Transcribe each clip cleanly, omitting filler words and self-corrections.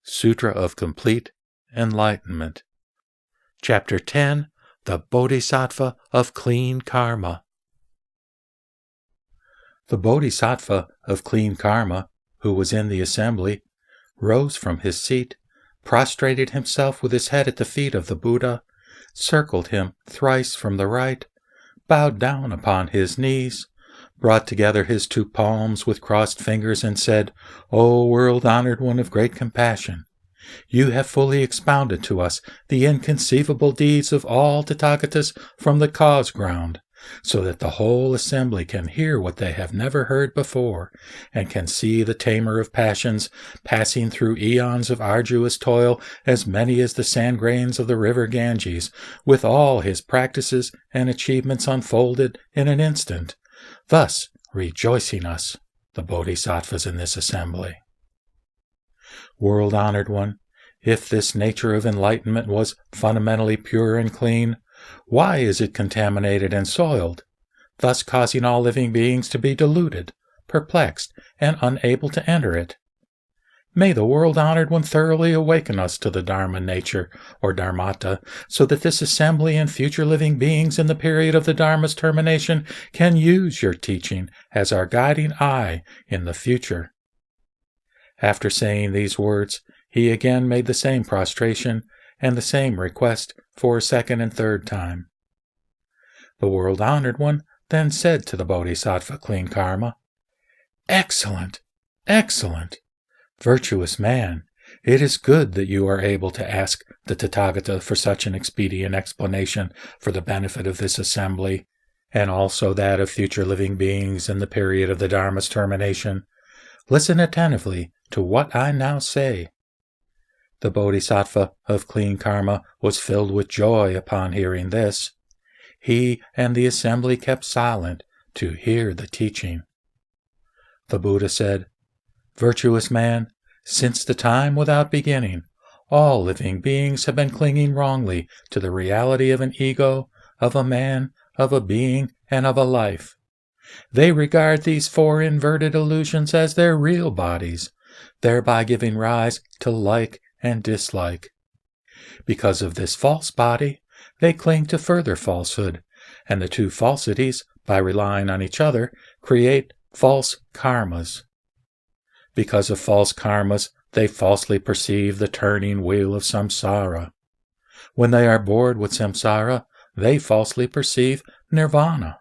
Sutra of Complete Enlightenment. Chapter 10, The Bodhisattva of Clean Karma. The Bodhisattva of Clean Karma, who was in the assembly, rose from his seat, prostrated himself with his head at the feet of the Buddha, circled him thrice from the right, bowed down upon his knees, brought together his two palms with crossed fingers, and said, "O world-honored one of great compassion, you have fully expounded to us the inconceivable deeds of all Tathagatas from the cause ground, so that the whole assembly can hear what they have never heard before, and can see the tamer of passions passing through eons of arduous toil, as many as the sand grains of the river Ganges, with all his practices and achievements unfolded in an instant, thus rejoicing us, the Bodhisattvas in this assembly. World-honored one, if this nature of enlightenment was fundamentally pure and clean, why is it contaminated and soiled, thus causing all living beings to be deluded, perplexed, and unable to enter it? May the world-honored one thoroughly awaken us to the Dharma nature, or Dharmata, so that this assembly and future living beings in the period of the Dharma's termination can use your teaching as our guiding eye in the future." After saying these words, he again made the same prostration and the same request for a second and third time. The world-honored one then said to the Bodhisattva Clean Karma, "Excellent! Excellent! Virtuous man, it is good that you are able to ask the Tathagata for such an expedient explanation for the benefit of this assembly, and also that of future living beings in the period of the Dharma's termination. Listen attentively to what I now say." The Bodhisattva of Clean Karma was filled with joy upon hearing this. He and the assembly kept silent to hear the teaching. The Buddha said, "Virtuous man, since the time without beginning, all living beings have been clinging wrongly to the reality of an ego, of a man, of a being, and of a life. They regard these four inverted illusions as their real bodies, thereby giving rise to like and dislike. Because of this false body, they cling to further falsehood, and the two falsities, by relying on each other, create false karmas. Because of false karmas, they falsely perceive the turning wheel of samsara. When they are bored with samsara, they falsely perceive nirvana.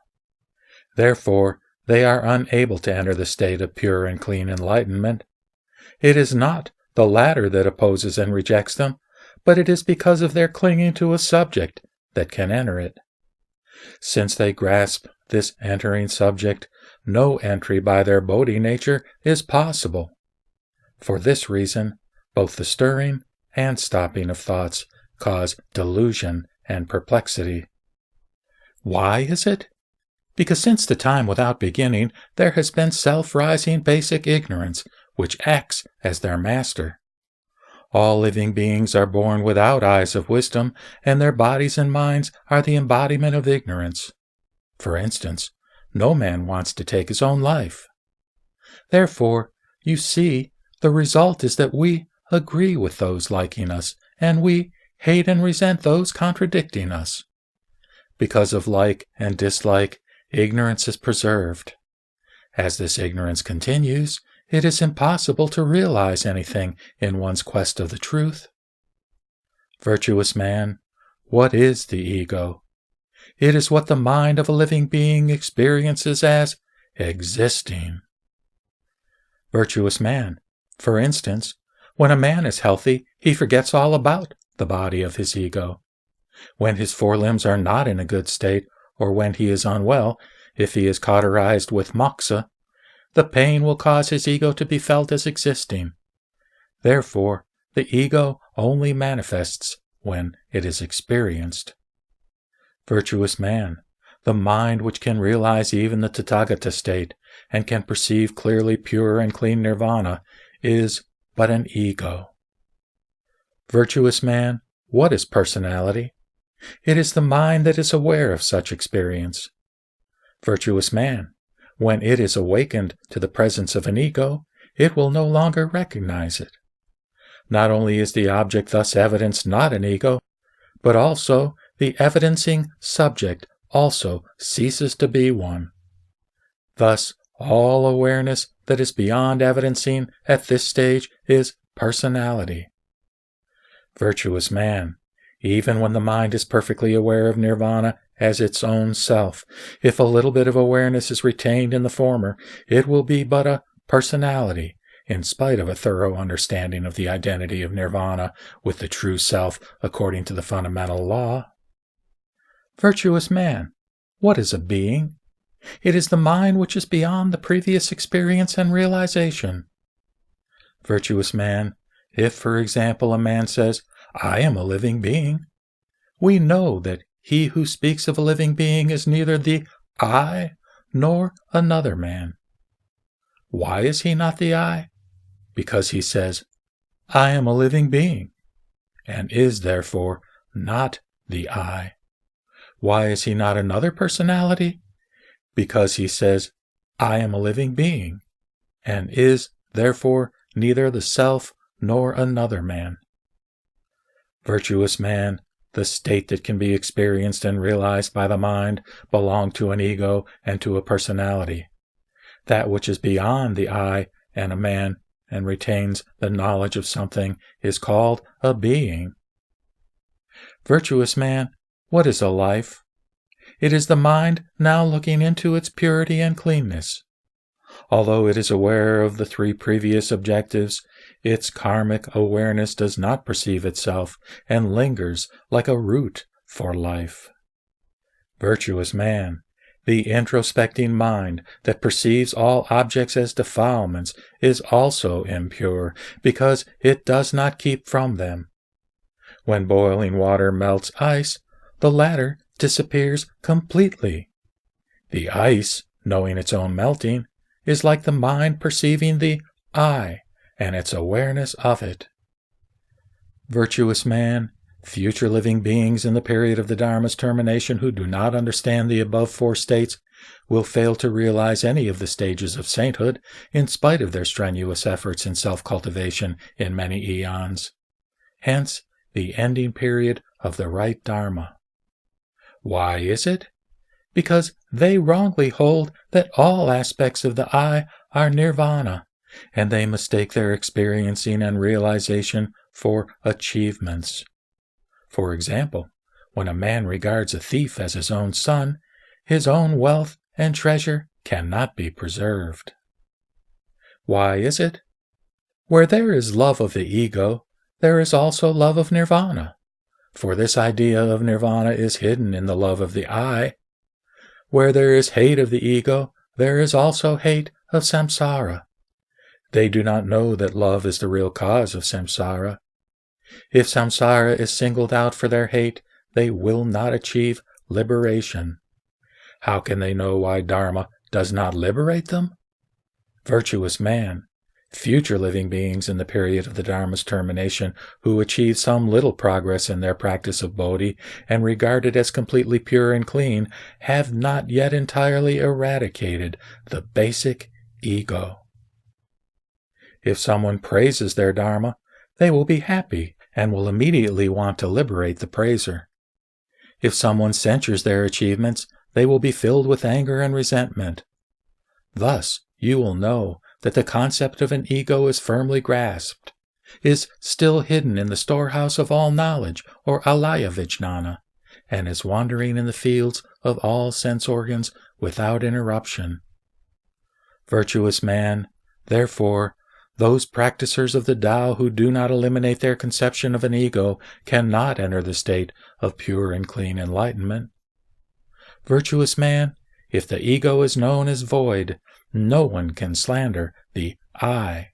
Therefore, they are unable to enter the state of pure and clean enlightenment. It is not the latter that opposes and rejects them, but it is because of their clinging to a subject that can enter it. Since they grasp this entering subject, no entry by their Bodhi nature is possible. For this reason, both the stirring and stopping of thoughts cause delusion and perplexity. Why is it? Because since the time without beginning, there has been self-rising basic ignorance, which acts as their master. All living beings are born without eyes of wisdom, and their bodies and minds are the embodiment of ignorance. For instance, no man wants to take his own life. Therefore, you see, the result is that we agree with those liking us, and we hate and resent those contradicting us. Because of like and dislike, ignorance is preserved. As this ignorance continues, it is impossible to realize anything in one's quest of the truth. Virtuous man, what is the ego? It is what the mind of a living being experiences as existing. Virtuous man, for instance, when a man is healthy, he forgets all about the body of his ego. When his forelimbs are not in a good state, or when he is unwell, if he is cauterized with moksha, the pain will cause his ego to be felt as existing. Therefore, the ego only manifests when it is experienced. Virtuous man, the mind which can realize even the Tathagata state and can perceive clearly pure and clean nirvana is but an ego. Virtuous man, what is personality? It is the mind that is aware of such experience. Virtuous man, when it is awakened to the presence of an ego, it will no longer recognize it. Not only is the object thus evidenced not an ego, but also the evidencing subject also ceases to be one. Thus, all awareness that is beyond evidencing at this stage is personality. Virtuous man, even when the mind is perfectly aware of nirvana as its own self, if a little bit of awareness is retained in the former, it will be but a personality, in spite of a thorough understanding of the identity of nirvana with the true self according to the fundamental law. Virtuous man, what is a being? It is the mind which is beyond the previous experience and realization. Virtuous man, if, for example, a man says, "I am a living being," we know that he who speaks of a living being is neither the I nor another man. Why is he not the I? Because he says, "I am a living being," and is therefore not the I. Why is he not another personality? Because he says, "I am a living being," and is therefore neither the self nor another man. Virtuous man, the state that can be experienced and realized by the mind belongs to an ego and to a personality. That which is beyond the I and a man and retains the knowledge of something is called a being. Virtuous man, what is a life? It is the mind now looking into its purity and cleanness. Although it is aware of the three previous objectives, its karmic awareness does not perceive itself and lingers like a root for life. Virtuous man, the introspecting mind that perceives all objects as defilements is also impure because it does not keep from them. When boiling water melts ice, the latter disappears completely. The ice, knowing its own melting, is like the mind perceiving the I and its awareness of it. Virtuous man, future living beings in the period of the Dharma's termination who do not understand the above four states will fail to realize any of the stages of sainthood in spite of their strenuous efforts in self-cultivation in many eons. Hence, the ending period of the right Dharma. Why is it? Because they wrongly hold that all aspects of the I are nirvana, and they mistake their experiencing and realization for achievements. For example, when a man regards a thief as his own son, his own wealth and treasure cannot be preserved. Why is it? Where there is love of the ego, there is also love of nirvana, for this idea of nirvana is hidden in the love of the I. Where there is hate of the ego, there is also hate of samsara. They do not know that love is the real cause of samsara. If samsara is singled out for their hate, they will not achieve liberation. How can they know why Dharma does not liberate them? Virtuous man, future living beings in the period of the Dharma's termination who achieve some little progress in their practice of bodhi and regard it as completely pure and clean have not yet entirely eradicated the basic ego. If someone praises their Dharma, they will be happy and will immediately want to liberate the praiser. If someone censures their achievements, they will be filled with anger and resentment. Thus, you will know that the concept of an ego is firmly grasped, is still hidden in the storehouse of all knowledge, or alaya vijnana, and is wandering in the fields of all sense organs without interruption. Virtuous man, therefore, those practicers of the Tao who do not eliminate their conception of an ego cannot enter the state of pure and clean enlightenment. Virtuous man, if the ego is known as void, no one can slander the I.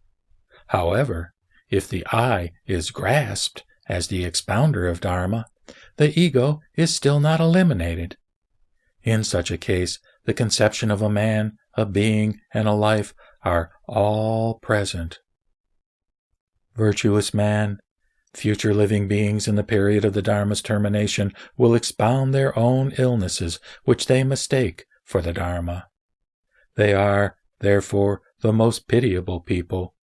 However, if the I is grasped as the expounder of Dharma, the ego is still not eliminated. In such a case, the conception of a man, a being, and a life are all present. Virtuous man, future living beings in the period of the Dharma's termination will expound their own illnesses which they mistake for the Dharma. They are, therefore, the most pitiable people.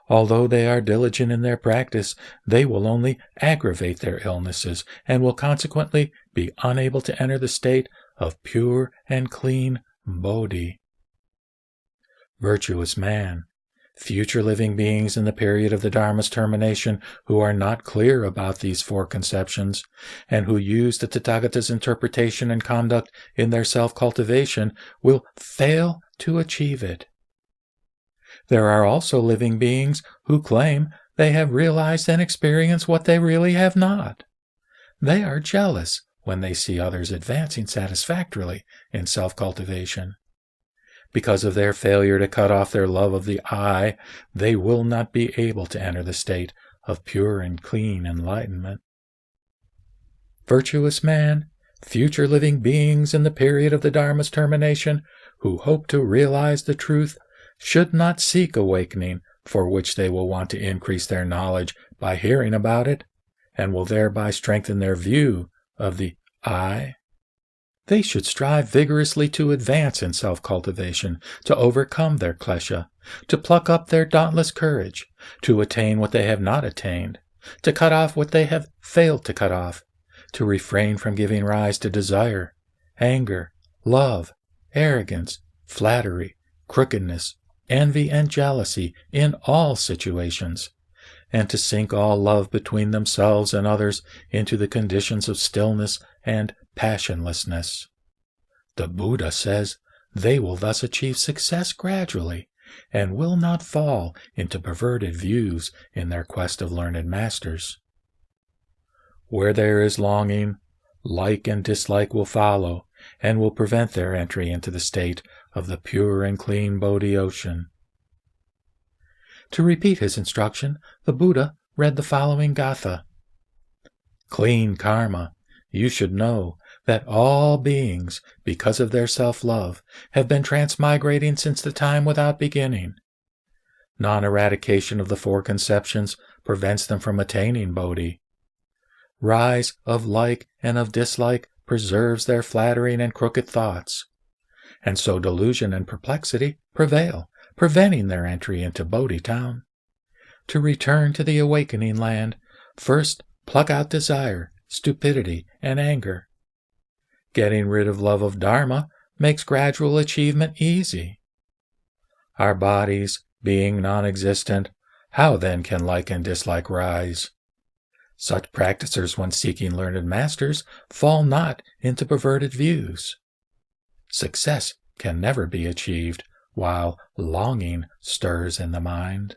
Although they are diligent in their practice, they will only aggravate their illnesses and will consequently be unable to enter the state of pure and clean Bodhi. Virtuous man. Future living beings in the period of the Dharma's termination who are not clear about these four conceptions and who use the Tathagata's interpretation and conduct in their self-cultivation will fail to achieve it. There are also living beings who claim they have realized and experienced what they really have not. They are jealous when they see others advancing satisfactorily in self-cultivation. Because of their failure to cut off their love of the I, they will not be able to enter the state of pure and clean enlightenment. Virtuous man, future living beings in the period of the Dharma's termination who hope to realize the truth should not seek awakening, for which they will want to increase their knowledge by hearing about it, and will thereby strengthen their view of the I. They should strive vigorously to advance in self-cultivation, to overcome their klesha, to pluck up their dauntless courage, to attain what they have not attained, to cut off what they have failed to cut off, to refrain from giving rise to desire, anger, love, arrogance, flattery, crookedness, envy, and jealousy in all situations, and to sink all love between themselves and others into the conditions of stillness and passionlessness. The Buddha says they will thus achieve success gradually and will not fall into perverted views in their quest of learned masters. Where there is longing, like and dislike will follow and will prevent their entry into the state of the pure and clean Bodhi ocean. To repeat his instruction, the Buddha read the following gatha. Clean karma, you should know that all beings, because of their self-love, have been transmigrating since the time without beginning. Non-eradication of the four conceptions prevents them from attaining Bodhi. Rise of like and of dislike preserves their flattering and crooked thoughts, and so delusion and perplexity prevail, preventing their entry into Bodhi town. To return to the awakening land, first pluck out desire, stupidity, and anger. Getting rid of love of Dharma makes gradual achievement easy. Our bodies, being non-existent, how then can like and dislike rise? Such practicers, when seeking learned masters, fall not into perverted views. Success can never be achieved while longing stirs in the mind.